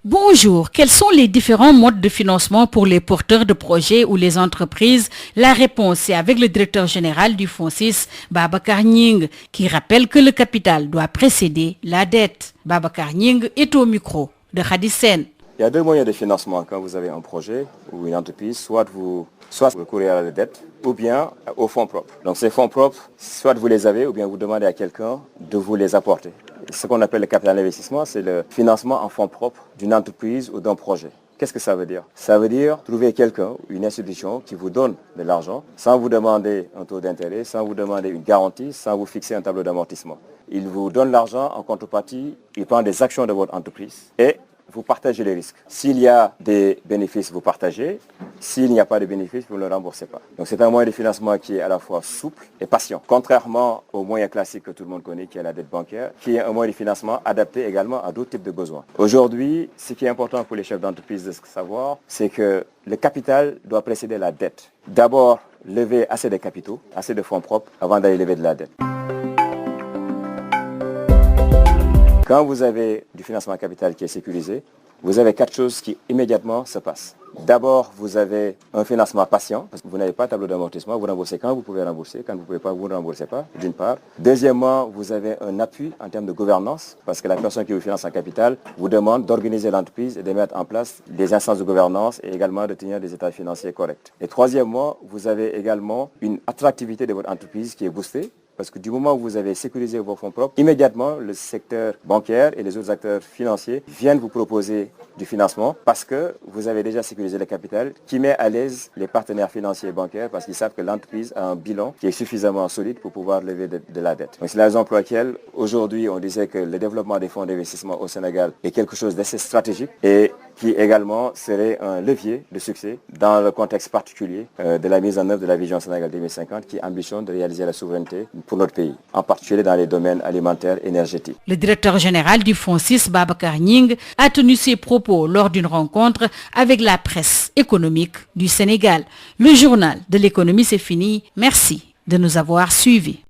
Bonjour, quels sont les différents modes de financement pour les porteurs de projets ou les entreprises? La réponse est avec le directeur général du FONSIS, Babacar Gning, qui rappelle que le capital doit précéder la dette. Babacar Gning est au micro de Khady Sène. Il y a deux moyens de financement quand vous avez un projet ou une entreprise, soit vous recourez à la dette ou bien aux fonds propres. Donc ces fonds propres, soit vous les avez ou bien vous demandez à quelqu'un de vous les apporter. Ce qu'on appelle le capital d'investissement, c'est le financement en fonds propres d'une entreprise ou d'un projet. Qu'est-ce que ça veut dire? Ça veut dire trouver quelqu'un, une institution qui vous donne de l'argent sans vous demander un taux d'intérêt, sans vous demander une garantie, sans vous fixer un tableau d'amortissement. Il vous donne l'argent en contrepartie, il prend des actions de votre entreprise et vous partagez les risques. S'il y a des bénéfices, vous partagez. S'il n'y a pas de bénéfices, vous ne le remboursez pas. Donc c'est un moyen de financement qui est à la fois souple et patient. Contrairement au moyen classique que tout le monde connaît, qui est la dette bancaire, qui est un moyen de financement adapté également à d'autres types de besoins. Aujourd'hui, ce qui est important pour les chefs d'entreprise de savoir, c'est que le capital doit précéder la dette. D'abord, lever assez de capitaux, assez de fonds propres, avant d'aller lever de la dette. Quand vous avez du financement capital qui est sécurisé, vous avez quatre choses qui immédiatement se passent. D'abord, vous avez un financement patient, parce que vous n'avez pas de tableau d'amortissement, vous remboursez quand vous pouvez rembourser, quand vous ne pouvez pas, vous ne remboursez pas, d'une part. Deuxièmement, vous avez un appui en termes de gouvernance, parce que la personne qui vous finance en capital vous demande d'organiser l'entreprise et de mettre en place des instances de gouvernance et également de tenir des états financiers corrects. Et troisièmement, vous avez également une attractivité de votre entreprise qui est boostée, parce que du moment où vous avez sécurisé vos fonds propres, immédiatement, le secteur bancaire et les autres acteurs financiers viennent vous proposer du financement parce que vous avez déjà sécurisé le capital qui met à l'aise les partenaires financiers et bancaires parce qu'ils savent que l'entreprise a un bilan qui est suffisamment solide pour pouvoir lever de la dette. Donc c'est la raison pour laquelle aujourd'hui on disait que le développement des fonds d'investissement au Sénégal est quelque chose d'assez stratégique et qui également serait un levier de succès dans le contexte particulier de la mise en œuvre de la vision Sénégal 2050 qui ambitionne de réaliser la souveraineté pour notre pays, en particulier dans les domaines alimentaires et énergétiques. Le directeur général du FONSIS, Babacar Gning, a tenu ses propos lors d'une rencontre avec la presse économique du Sénégal. Le journal de l'économie, c'est fini. Merci de nous avoir suivis.